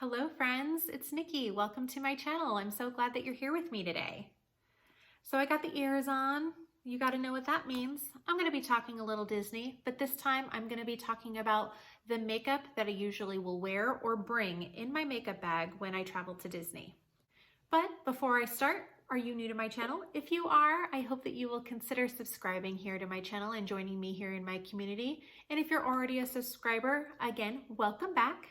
Hello friends, it's Nikki. Welcome to my channel. I'm so glad that you're here with me today. So I got the ears on. You got to know what that means. I'm going to be talking a little Disney, but this time I'm going to be talking about the makeup that I usually will wear or bring in my makeup bag when I travel to Disney. But before I start, are you new to my channel? If you are, I hope that you will consider subscribing here to my channel and joining me here in my community. And if you're already a subscriber, again, welcome back.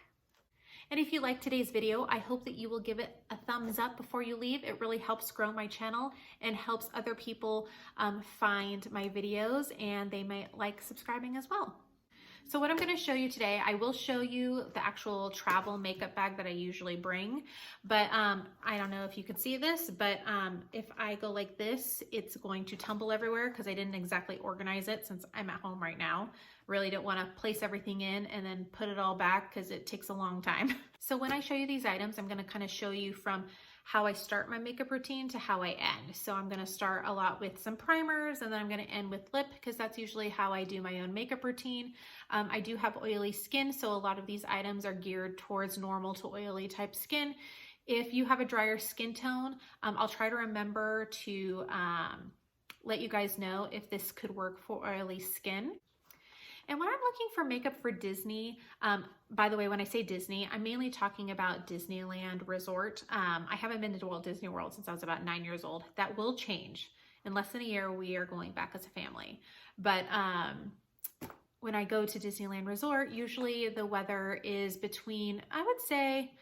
And if you like today's video, I hope that you will give it a thumbs up before you leave. It really helps grow my channel and helps other people find my videos, and they might like subscribing as well. So what I'm going to show you today, I will show you the actual travel makeup bag that I usually bring, but I don't know if you can see this, but if I go like this, it's going to tumble everywhere because I didn't exactly organize it since I'm at home right now. Really don't want to place everything in and then put it all back because it takes a long time. So when I show you these items, I'm going to kind of show you from how I start my makeup routine to how I end. So I'm going to start a lot with some primers, and then I'm going to end with lip because that's usually how I do my own makeup routine. I do have oily skin, so a lot of these items are geared towards normal to oily type skin. If you have a drier skin tone, I'll try to remember to let you guys know if this could work for oily skin. And when I'm looking for makeup for Disney, by the way, when I say Disney, I'm mainly talking about Disneyland Resort. I haven't been to Walt Disney World since I was about 9 years old. That will change. In less than a year, we are going back as a family. But when I go to Disneyland Resort, usually the weather is between, I would say,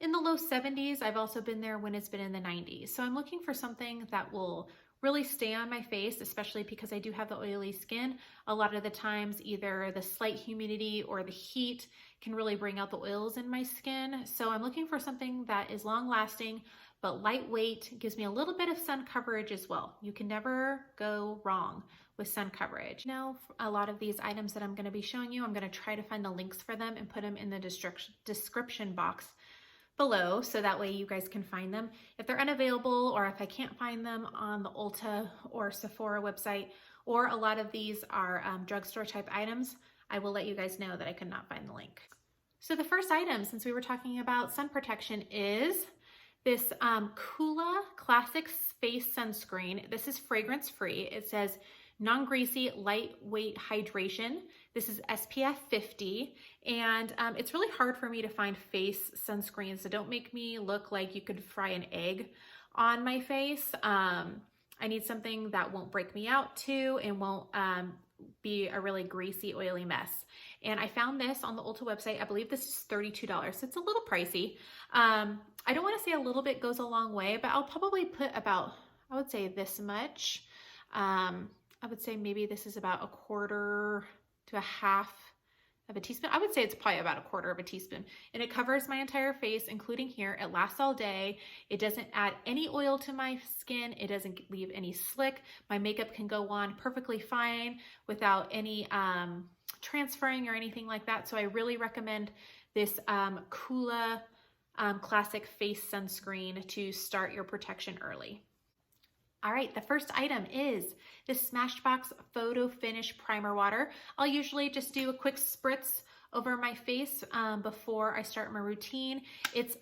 in the low 70s. I've also been there when it's been in the 90s. So I'm looking for something that will really stay on my face, especially because I do have the oily skin. A lot of the times, either the slight humidity or the heat can really bring out the oils in my skin. So I'm looking for something that is long lasting, but lightweight, gives me a little bit of sun coverage as well. You can never go wrong with sun coverage. Now, a lot of these items that I'm gonna be showing you, I'm gonna try to find the links for them and put them in the description box below, so that way you guys can find them. If they're unavailable, or if I can't find them on the Ulta or Sephora website, or a lot of these are drugstore type items, I will let you guys know that I could not find the link. So the first item, since we were talking about sun protection, is this Coola Classic Face Sunscreen. This is fragrance free. It says non-greasy, lightweight hydration. This is SPF 50, and it's really hard for me to find face sunscreens, so don't make me look like you could fry an egg on my face. I need something that won't break me out too and won't be a really greasy, oily mess. And I found this on the Ulta website. I believe this is $32. So it's a little pricey. I don't want to say a little bit goes a long way, but I'll probably put about, I would say this much. I would say maybe this is about a quarter to a half of a teaspoon. I would say it's probably about a quarter of a teaspoon. And it covers my entire face, including here. It lasts all day. It doesn't add any oil to my skin. It doesn't leave any slick. My makeup can go on perfectly fine without any transferring or anything like that. So I really recommend this Coola Classic Face Sunscreen to start your protection early. All right, the first item is this Smashbox Photo Finish Primer Water. I'll usually just do a quick spritz over my face before I start my routine. It's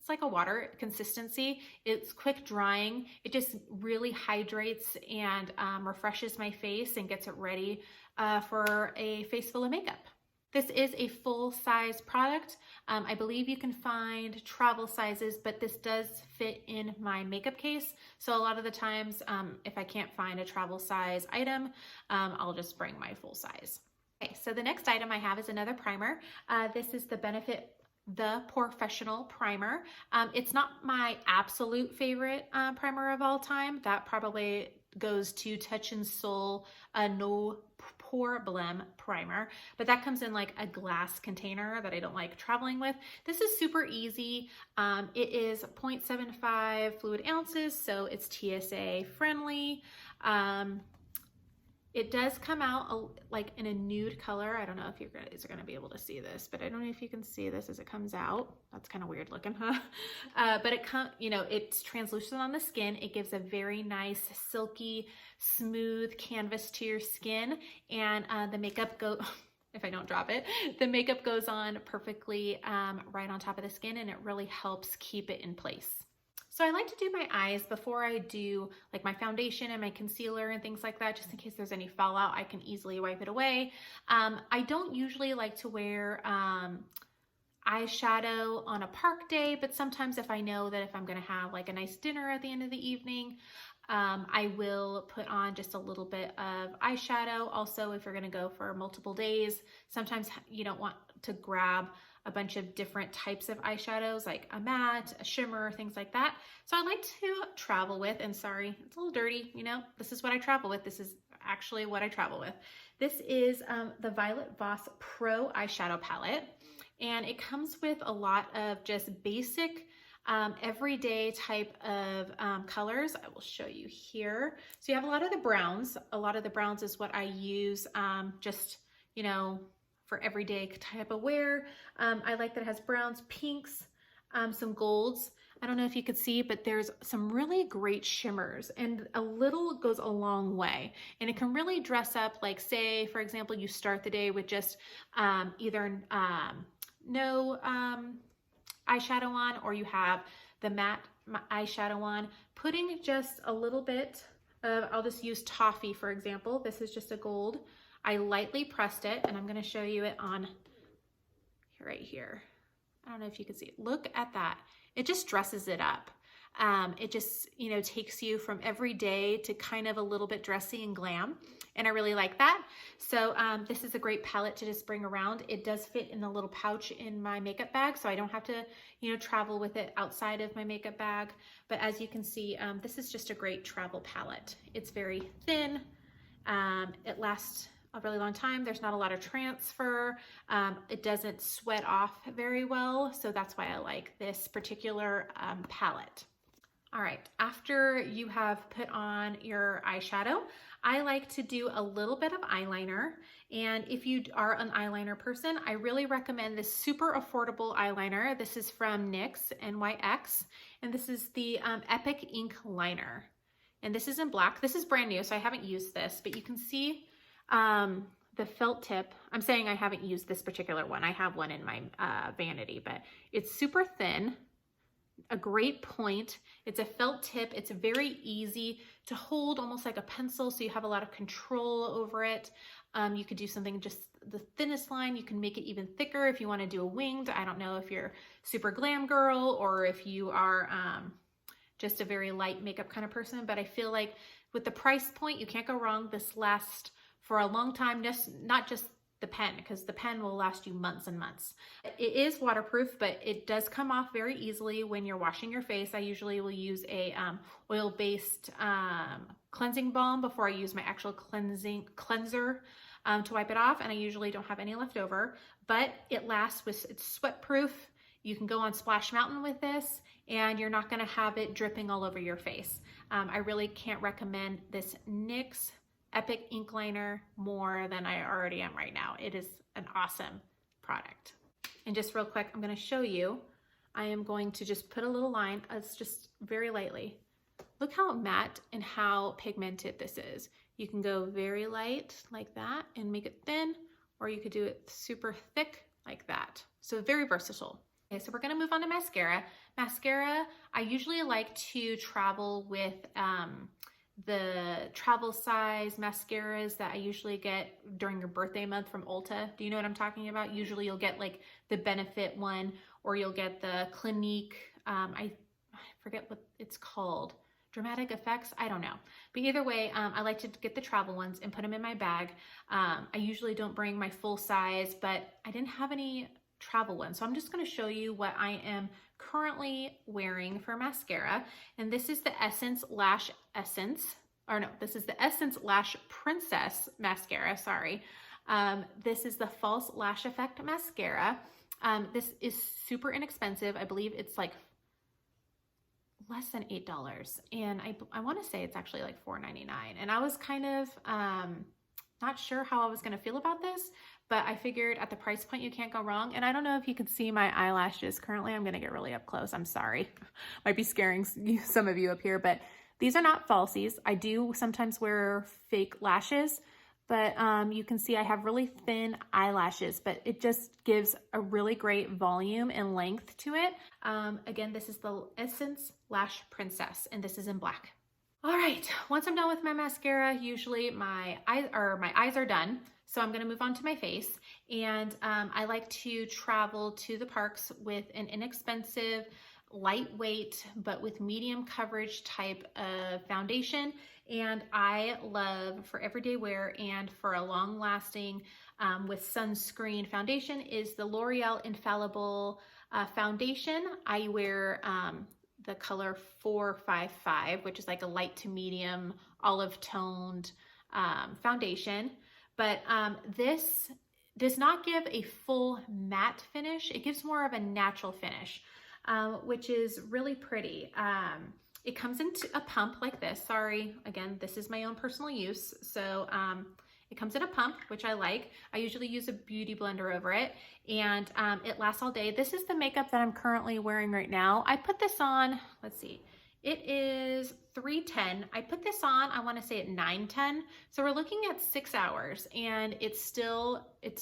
like a water consistency. It's quick drying. It just really hydrates and refreshes my face and gets it ready for a face full of makeup. This is a full-size product. I believe you can find travel sizes, but this does fit in my makeup case. So a lot of the times, if I can't find a travel size item, I'll just bring my full size. Okay, so the next item I have is another primer. This is the Benefit The Professional Primer. It's not my absolute favorite primer of all time. That probably goes to Touch in Sol No Problem primer, but that comes in like a glass container that I don't like traveling with. This is super easy. It is 0.75 fluid ounces, so it's TSA friendly. It does come out like in a nude color. I don't know if you guys are going to be able to see this, but I don't know if you can see this as it comes out. That's kind of weird looking, huh? But it's translucent on the skin. It gives a very nice, silky, smooth canvas to your skin, and the makeup if I don't drop it, the makeup goes on perfectly right on top of the skin, and it really helps keep it in place. So I like to do my eyes before I do like my foundation and my concealer and things like that, just in case there's any fallout, I can easily wipe it away. I don't usually like to wear eyeshadow on a park day, but sometimes if I know that if I'm gonna have like a nice dinner at the end of the evening, I will put on just a little bit of eyeshadow. Also, if you're gonna go for multiple days, sometimes you don't want to grab a bunch of different types of eyeshadows, like a matte, a shimmer, things like that. So I like to travel with, and sorry, it's a little dirty, you know, this is what I travel with. This is actually what I travel with. This is the Violet Voss Pro eyeshadow palette, and it comes with a lot of just basic everyday type of colors. I will show you here. So you have a lot of the browns. A lot of the browns is what I use just, you know, for everyday type of wear. I like that it has browns, pinks, some golds. I don't know if you could see, but there's some really great shimmers, and a little goes a long way. And it can really dress up, like say, for example, you start the day with just either no eyeshadow on, or you have the matte eyeshadow on. Putting just a little bit of, I'll just use Toffee for example. This is just a gold. I lightly pressed it, and I'm going to show you it on right here. I don't know if you can see it. Look at that. It just dresses it up. It just, you know, takes you from everyday to kind of a little bit dressy and glam. And I really like that. So this is a great palette to just bring around. It does fit in a little pouch in my makeup bag, so I don't have to, you know, travel with it outside of my makeup bag. But as you can see, this is just a great travel palette. It's very thin. It lasts a really long time. There's not a lot of transfer. It doesn't sweat off very well, so that's why I like this particular palette. All right, after you have put on your eyeshadow, I like to do a little bit of eyeliner. And if you are an eyeliner person, I really recommend this super affordable eyeliner. This is from NYX, NYX, and this is the Epic Ink Liner. And this is in black. This is brand new, so I haven't used this, but you can see the felt tip. I'm saying I haven't used this particular one. I have one in my vanity, but it's super thin, a great point. It's a felt tip. It's very easy to hold, almost like a pencil, so you have a lot of control over it. You could do something just the thinnest line. You can make it even thicker if you want to do a winged. I don't know if you're super glam girl or if you are just a very light makeup kind of person, but I feel like with the price point, you can't go wrong. This lasts for a long time, not just the pen, because the pen will last you months and months. It is waterproof, but it does come off very easily when you're washing your face. I usually will use a oil-based cleansing balm before I use my actual cleanser to wipe it off, and I usually don't have any left over, but it lasts. It's sweat proof. You can go on Splash Mountain with this, and you're not gonna have it dripping all over your face. I really can't recommend this NYX Epic Ink Liner more than I already am right now. It is an awesome product. And just real quick, I'm gonna show you. I am going to just put a little line, it's just very lightly. Look how matte and how pigmented this is. You can go very light like that and make it thin, or you could do it super thick like that. So very versatile. Okay, so we're gonna move on to mascara. Mascara, I usually like to travel with the travel size mascaras that I usually get during your birthday month from Ulta. Do you know what I'm talking about? Usually you'll get like the Benefit one, or you'll get the Clinique, I forget what it's called, Dramatic Effects, I don't know. But either way, I like to get the travel ones and put them in my bag. I usually don't bring my full size, but I didn't have any travel ones. So I'm just gonna show you what I am currently wearing for mascara. And this is the Essence Lash Essence, or no, this is the Essence Lash Princess Mascara, sorry. This is the False Lash Effect Mascara. This is super inexpensive. I believe it's like less than $8. And I wanna say it's actually like $4.99. And I was kind of not sure how I was gonna feel about this, but I figured at the price point, you can't go wrong. And I don't know if you can see my eyelashes currently. I'm gonna get really up close, I'm sorry. Might be scaring some of you up here, but these are not falsies. I do sometimes wear fake lashes, but you can see I have really thin eyelashes, but it just gives a really great volume and length to it. Again, this is the Essence Lash Princess, and this is in black. All right, once I'm done with my mascara, usually my eyes are done. So I'm gonna move on to my face, and I like to travel to the parks with an inexpensive, lightweight, but with medium coverage type of foundation. And I love, for everyday wear and for a long lasting with sunscreen foundation, is the L'Oreal Infallible foundation. I wear the color 455, which is like a light to medium olive toned foundation. But this does not give a full matte finish. It gives more of a natural finish, which is really pretty. It comes into a pump like this. Sorry, again, this is my own personal use. So it comes in a pump, which I like. I usually use a beauty blender over it, and it lasts all day. This is the makeup that I'm currently wearing right now. I put this on, let's see, it is 3:10. I put this on, I wanna say at 9:10. So we're looking at 6 hours, and it's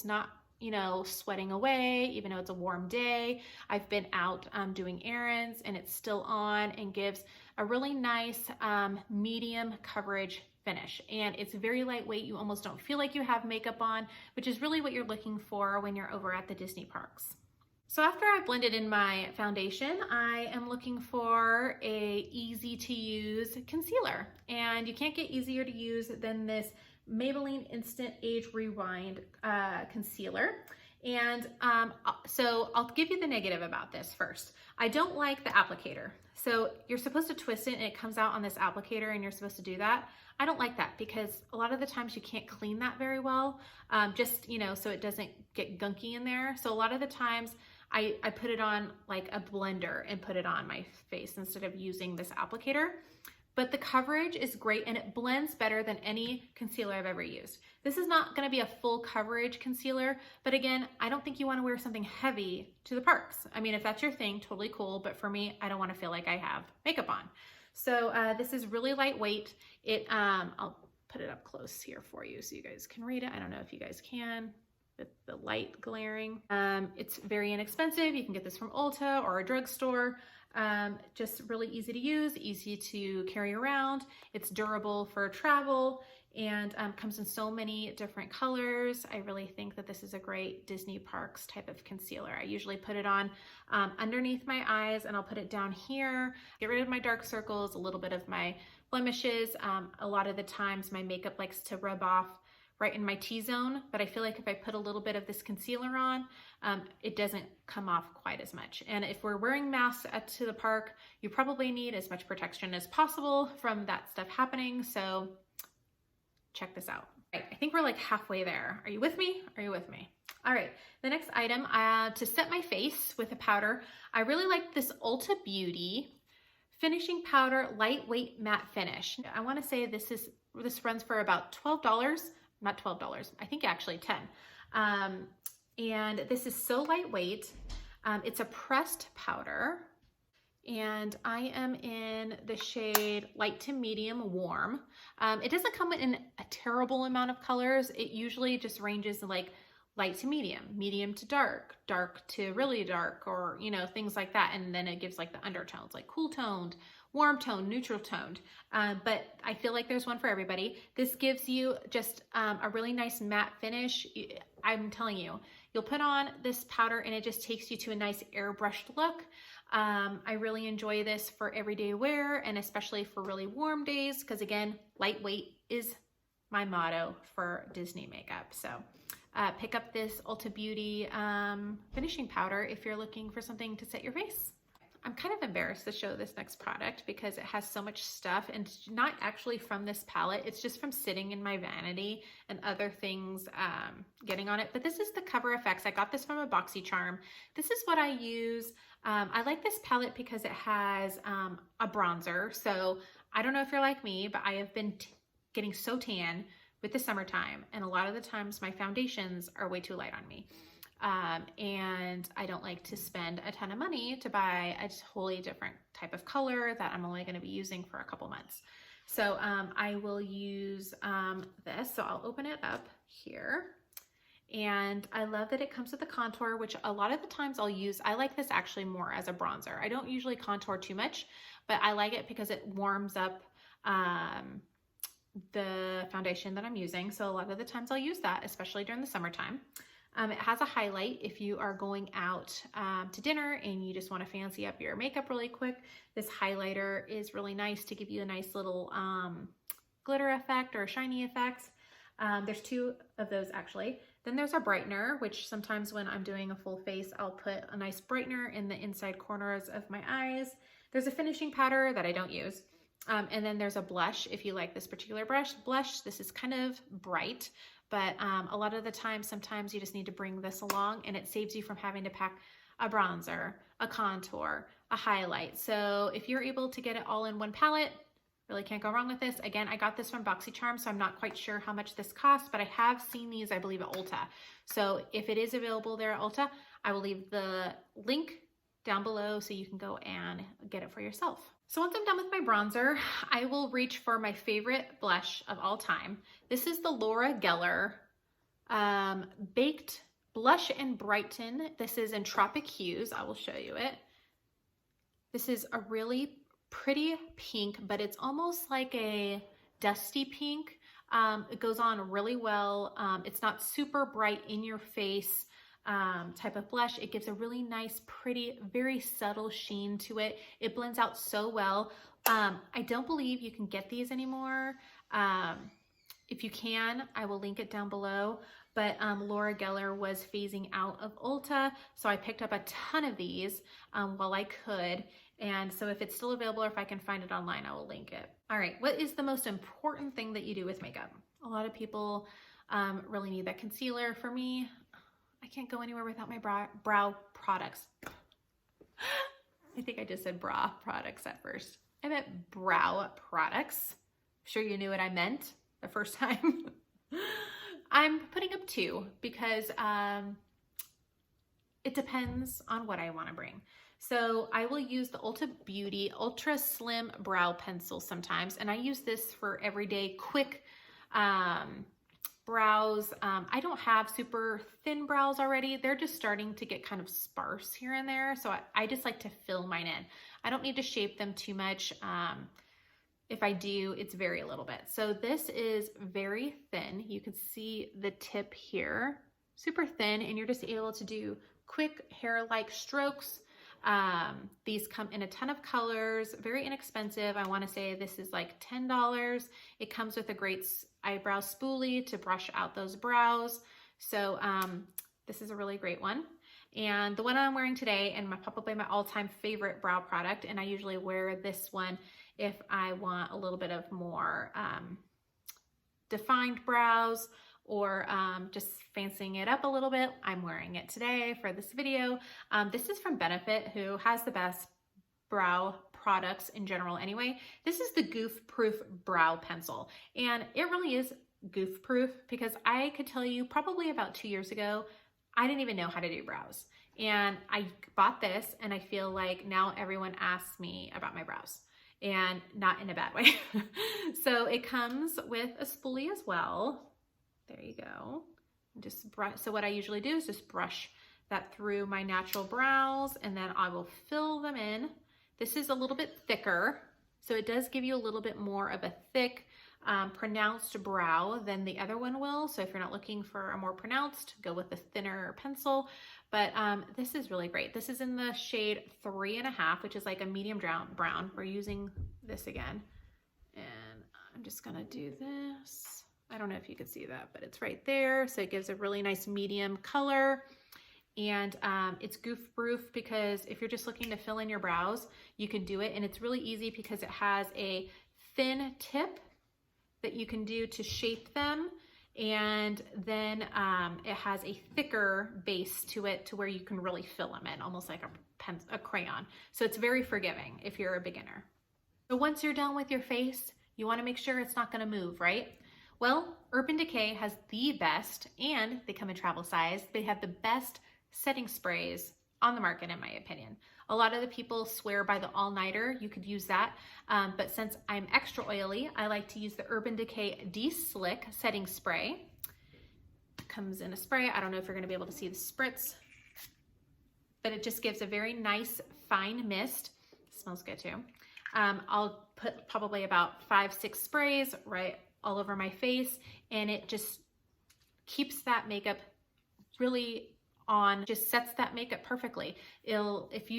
not, you know, sweating away, even though it's a warm day. I've been out doing errands, and it's still on and gives a really nice medium coverage finish. And it's very lightweight. You almost don't feel like you have makeup on, which is really what you're looking for when you're over at the Disney parks. So after I've blended in my foundation, I am looking for a easy to use concealer. And you can't get easier to use than this Maybelline Instant Age Rewind concealer. And so I'll give you the negative about this first. I don't like the applicator. So you're supposed to twist it and it comes out on this applicator, and you're supposed to do that. I don't like that because a lot of the times you can't clean that very well, just, you know, so it doesn't get gunky in there. So a lot of the times I put it on like a blender and put it on my face instead of using this applicator. But the coverage is great, and it blends better than any concealer I've ever used. This is not gonna be a full coverage concealer, but again, I don't think you wanna wear something heavy to the parks. I mean, if that's your thing, totally cool, but for me, I don't wanna feel like I have makeup on. So this is really lightweight. I'll put it up close here for you so you guys can read it. I don't know if you guys can with the light glaring. It's very inexpensive. You can get this from Ulta or a drugstore. Just really easy to use, easy to carry around. It's durable for travel, and comes in so many different colors. I really think that this is a great Disney parks type of concealer. I usually put it on underneath my eyes, and I'll put it down here, get rid of my dark circles, a little bit of my blemishes. A lot of the times my makeup likes to rub off right in my T-zone, but I feel like if I put a little bit of this concealer on, it doesn't come off quite as much. And if we're wearing masks to the park, you probably need as much protection as possible from that stuff happening. So check this out. Right, I think we're like halfway there. Are you with me? Are you with me? All right, the next item, to set my face with a powder, I really like this Ulta Beauty Finishing Powder Lightweight Matte Finish. I wanna say this runs for about $12, not $12, I think actually 10. And this is so lightweight. It's a pressed powder, and I am in the shade light to medium warm. It doesn't come in a terrible amount of colors. It usually just ranges like light to medium, medium to dark, dark to really dark, or, you know, things like that. And then it gives like the undertones, like cool toned, warm toned, neutral toned. But I feel like there's one for everybody. This gives you just a really nice matte finish. I'm telling you, you'll put on this powder and it just takes you to a nice airbrushed look. I really enjoy this for everyday wear, and especially for really warm days, because again, lightweight is my motto for Disney makeup. So pick up this Ulta Beauty finishing powder if you're looking for something to set your face. I'm kind of embarrassed to show this next product because it has so much stuff, and it's not actually from this palette. It's just from sitting in my vanity and other things getting on it. But this is the Cover FX. I got this from a BoxyCharm. This is what I use. I like this palette because it has a bronzer. So I don't know if you're like me, but I have been getting so tan with the summertime, and a lot of the times my foundations are way too light on me. And I don't like to spend a ton of money to buy a totally different type of color that I'm only going to be using for a couple months. So I will use this. So I'll open it up here. And I love that it comes with a contour, which a lot of the times I'll use. I like this actually more as a bronzer. I don't usually contour too much, but I like it because it warms up the foundation that I'm using. So a lot of the times I'll use that, especially during the summertime. It has a highlight if you are going out to dinner and you just want to fancy up your makeup really quick. This highlighter is really nice to give you a nice little glitter effect or shiny effect. There's two of those actually. Then there's a brightener, which sometimes when I'm doing a full face, I'll put a nice brightener in the inside corners of my eyes. There's a finishing powder that I don't use. And then there's a blush if you like this particular blush. This is kind of bright, but a lot of the time, sometimes you just need to bring this along and it saves you from having to pack a bronzer, a contour, a highlight. So if you're able to get it all in one palette, really can't go wrong with this. Again, I got this from BoxyCharm, so I'm not quite sure how much this costs, but I have seen these, I believe, at Ulta. So if it is available there at Ulta, I will leave the link down below so you can go and get it for yourself. So once I'm done with my bronzer, I will reach for my favorite blush of all time. This is the Laura Geller Baked Blush and Brighten. This is in Tropic Hues. I will show you it. This is a really pretty pink, but it's almost like a dusty pink. It goes on really well. It's not super bright in your face type of blush. It gives a really nice, pretty, very subtle sheen to it. It blends out so well. I don't believe you can get these anymore. If you can, I will link it down below. But Laura Geller was phasing out of Ulta, so I picked up a ton of these while I could. And so if it's still available or if I can find it online, I will link it. All right, what is the most important thing that you do with makeup? A lot of people really need that concealer. For me, I can't go anywhere without my brow products. I think I just said bra products at first. I meant brow products. I'm sure you knew what I meant the first time. I'm putting up two because it depends on what I want to bring. So I will use the Ulta Beauty Ultra Slim Brow Pencil sometimes, and I use this for everyday quick brows. I don't have super thin brows already. They're just starting to get kind of sparse here and there, so I just like to fill mine in. I don't need to shape them too much. If I do, it's very little bit. So this is very thin. You can see the tip here, super thin, and you're just able to do quick hair-like strokes. These come in a ton of colors, very inexpensive. I want to say this is like $10. It comes with a great eyebrow spoolie to brush out those brows. So this is a really great one. And the one I'm wearing today, and probably my all-time favorite brow product, and I usually wear this one if I want a little bit of more defined brows or just fancying it up a little bit. I'm wearing it today for this video. This is from Benefit, who has the best brow products in general anyway. This is the Goof Proof Brow Pencil, and it really is goof proof because I could tell you probably about 2 years ago, I didn't even know how to do brows. And I bought this and I feel like now everyone asks me about my brows, and not in a bad way. So it comes with a spoolie as well. There you go. Just brush. So what I usually do is just brush that through my natural brows, and then I will fill them in. This is a little bit thicker, so it does give you a little bit more of a thick, pronounced brow than the other one will. So if you're not looking for a more pronounced, go with a thinner pencil. But this is really great. This is in the shade 3.5, which is like a medium brown. We're using this again. And I'm just gonna do this. I don't know if you can see that, but it's right there. So it gives a really nice medium color. And it's goof proof because if you're just looking to fill in your brows, you can do it. And it's really easy because it has a thin tip that you can do to shape them. And then it has a thicker base to it to where you can really fill them in, almost like a crayon. So it's very forgiving if you're a beginner. So once you're done with your face, you want to make sure it's not going to move, right? Well, Urban Decay has the best, and they come in travel size. They have the best setting sprays on the market, in my opinion. A lot of the people swear by the all-nighter. You could use that, but since I'm extra oily, I like to use the Urban Decay De-Slick Setting Spray. It comes in a spray. I don't know if you're gonna be able to see the spritz, but it just gives a very nice fine mist. It smells good too. I'll put probably about 5-6 sprays right all over my face, and it just keeps that makeup really on, just sets that makeup perfectly. If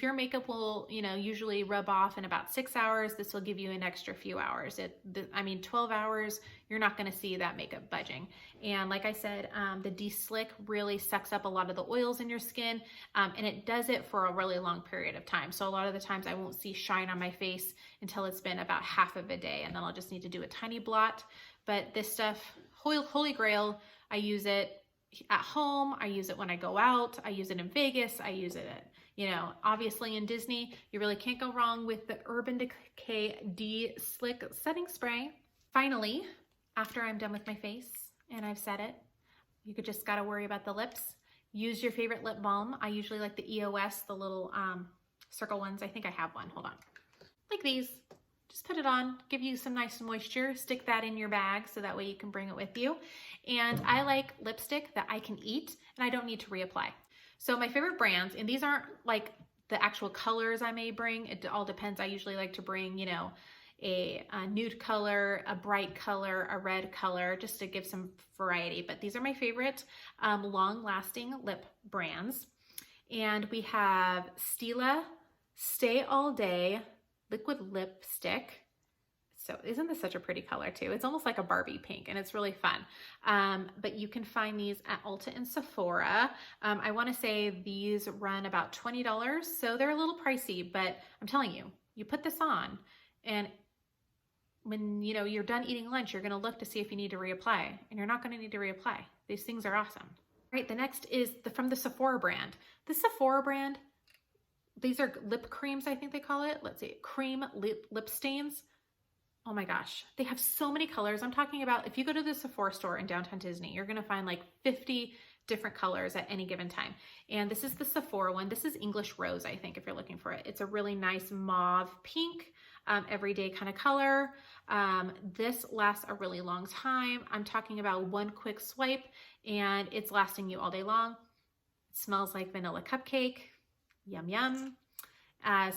your makeup will, you know, usually rub off in about 6 hours, this will give you an extra few hours. I mean, 12 hours, you're not going to see that makeup budging. And like I said, the De-Slick really sucks up a lot of the oils in your skin, and it does it for a really long period of time. So a lot of the times I won't see shine on my face until it's been about half of a day, and then I'll just need to do a tiny blot. But this stuff, holy grail, I use it at home, I use it when I go out, I use it in Vegas, I use it at, you know, obviously in Disney. You really can't go wrong with the Urban Decay De-Slick Setting Spray. Finally, after I'm done with my face and I've set it, you could just gotta worry about the lips. Use your favorite lip balm. I usually like the EOS, the little circle ones. I think I have one, hold on. Like these. Just put it on, give you some nice moisture, stick that in your bag so that way you can bring it with you. And I like lipstick that I can eat and I don't need to reapply. So my favorite brands, and these aren't like the actual colors I may bring, it all depends. I usually like to bring, you know, a nude color, a bright color, a red color, just to give some variety. But these are my favorite long-lasting lip brands. And we have Stila Stay All Day liquid lipstick. So isn't this such a pretty color too? It's almost like a Barbie pink and it's really fun. But you can find these at Ulta and Sephora. I wanna say these run about $20, so they're a little pricey, but I'm telling you, you put this on and when you know you're done eating lunch, you're gonna look to see if you need to reapply, and you're not gonna need to reapply. These things are awesome. All right, the next is from the Sephora brand. The Sephora brand, these are lip creams, I think they call it. Let's see, cream lip stains. Oh my gosh, they have so many colors. I'm talking about if you go to the Sephora store in downtown Disney, you're gonna find like 50 different colors at any given time. And this is the Sephora one. This is English Rose, I think, if you're looking for it. It's a really nice mauve pink, everyday kind of color. This lasts a really long time. I'm talking about one quick swipe and it's lasting you all day long. It smells like vanilla cupcake. Yum, yum.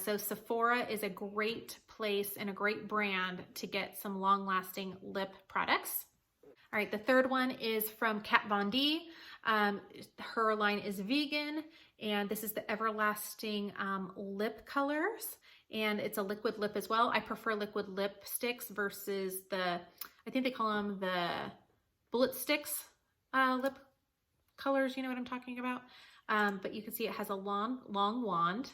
So Sephora is a great place and a great brand to get some long-lasting lip products. All right, the third one is from Kat Von D. Her line is vegan, and this is the Everlasting Lip Colors, and it's a liquid lip as well. I prefer liquid lipsticks versus I think they call them the bullet sticks lip colors, you know what I'm talking about? But you can see it has a long wand.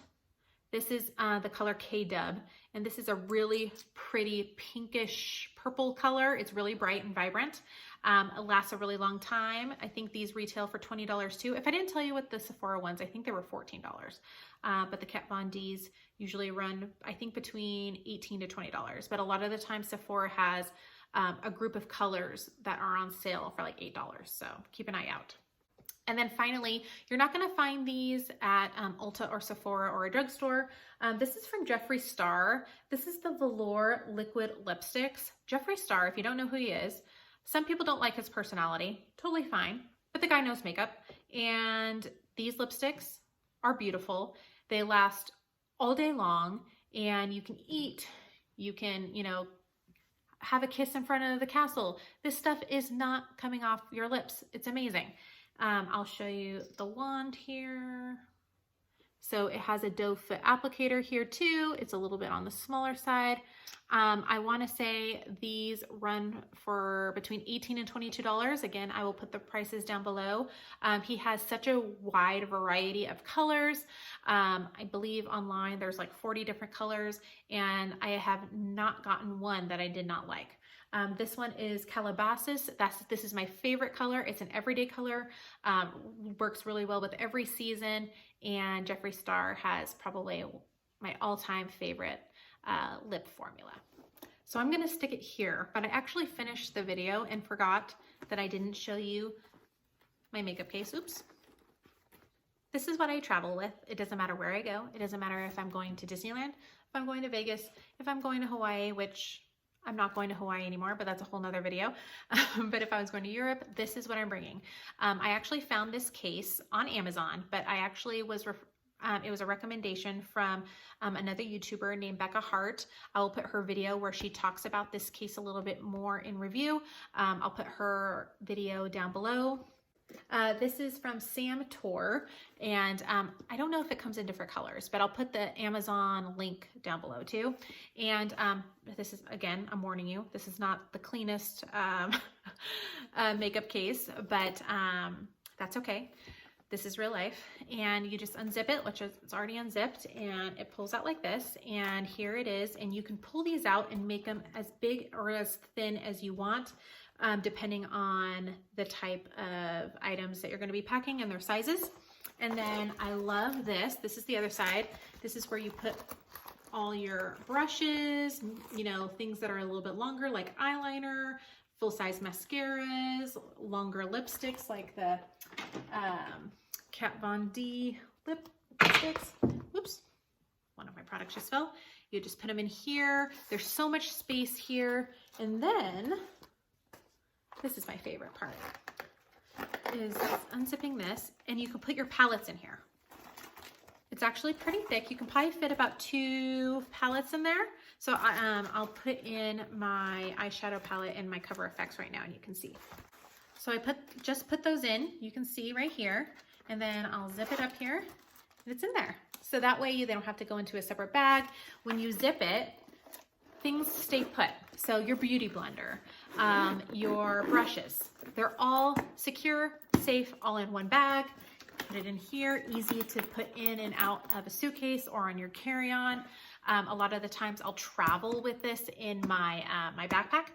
This is the color K-Dub, and this is a really pretty pinkish purple color. It's really bright and vibrant. It lasts a really long time. I think these retail for $20 too. If I didn't tell you what the Sephora ones, I think they were $14. But the Kat Von D's usually run, I think, between $18 to $20. But a lot of the time Sephora has a group of colors that are on sale for like $8. So keep an eye out. And then finally, you're not gonna find these at Ulta or Sephora or a drugstore. This is from Jeffree Star. This is the Velour Liquid Lipsticks. Jeffree Star, if you don't know who he is, some people don't like his personality, totally fine, but the guy knows makeup. And these lipsticks are beautiful. They last all day long, and you can eat, you can, you know, have a kiss in front of the castle. This stuff is not coming off your lips. It's amazing. I'll show you the wand here. So it has a doe foot applicator here too. It's a little bit on the smaller side. I want to say these run for between $18 and $22. Again, I will put the prices down below. He has such a wide variety of colors. I believe online there's like 40 different colors, and I have not gotten one that I did not like. This one is Calabasas. This is my favorite color. It's an everyday color. Works really well with every season, and Jeffree Star has probably my all-time favorite lip formula. So I'm gonna stick it here, but I actually finished the video and forgot that I didn't show you my makeup case. Oops. This is what I travel with. It doesn't matter where I go. It doesn't matter if I'm going to Disneyland, if I'm going to Vegas, if I'm going to Hawaii, which I'm not going to Hawaii anymore, but that's a whole nother video. But if I was going to Europe, this is what I'm bringing. I actually found this case on Amazon, but I actually was it was a recommendation from another YouTuber named Becca Hart. I will put her video where she talks about this case a little bit more in review. I'll put her video down below. This is from Sam Tor, and I don't know if it comes in different colors, but I'll put the Amazon link down below too. And this is, again, I'm warning you, this is not the cleanest makeup case, but that's okay. This is real life, and you just unzip it, which is, it's already unzipped, and it pulls out like this, and here it is, and you can pull these out and make them as big or as thin as you want, depending on the type of items that you're going to be packing and their sizes. And then I love this. This is the other side. This is where you put all your brushes, you know, things that are a little bit longer, like eyeliner, full-size mascaras, longer lipsticks, like the Kat Von D lipsticks. Whoops, one of my products just fell. You just put them in here. There's so much space here. And then, this is my favorite part, is unzipping this, and you can put your palettes in here. It's actually pretty thick. You can probably fit about 2 palettes in there. So I'll put in my eyeshadow palette in my Cover FX right now, and you can see. So I just put those in. You can see right here, and then I'll zip it up here, and it's in there. So that way they don't have to go into a separate bag. When you zip it, things stay put. So your beauty blender, your brushes, they're all secure, safe, all in one bag. Put it in here, easy to put in and out of a suitcase or on your carry-on. A lot of the times I'll travel with this in my my backpack.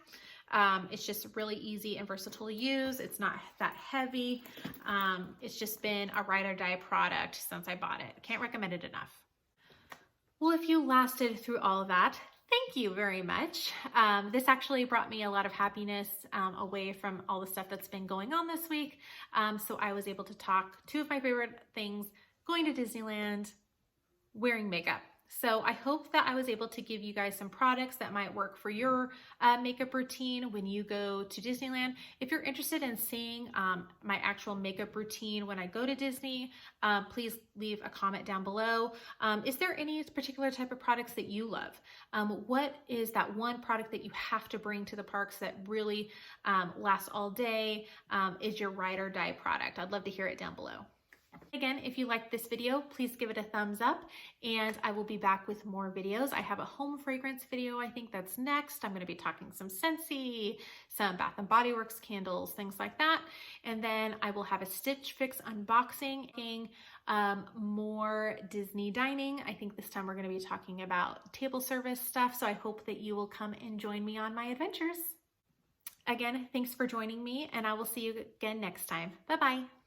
It's just really easy and versatile to use. It's not that heavy. It's just been a ride or die product since I bought it. Can't recommend it enough. Well, if you lasted through all of that, thank you very much. This actually brought me a lot of happiness away from all the stuff that's been going on this week. So I was able to talk 2 of my favorite things, going to Disneyland, wearing makeup. So I hope that I was able to give you guys some products that might work for your makeup routine when you go to Disneyland. If you're interested in seeing my actual makeup routine when I go to Disney, please leave a comment down below. Is there any particular type of products that you love? What is that one product that you have to bring to the parks that really lasts all day, is your ride or die product? I'd love to hear it down below. Again, if you liked this video, please give it a thumbs up, and I will be back with more videos. I have a home fragrance video, I think that's next. I'm going to be talking some Scentsy, some Bath & Body Works candles, things like that. And then I will have a Stitch Fix unboxing, more Disney dining. I think this time we're going to be talking about table service stuff, so I hope that you will come and join me on my adventures. Again, thanks for joining me, and I will see you again next time. Bye-bye.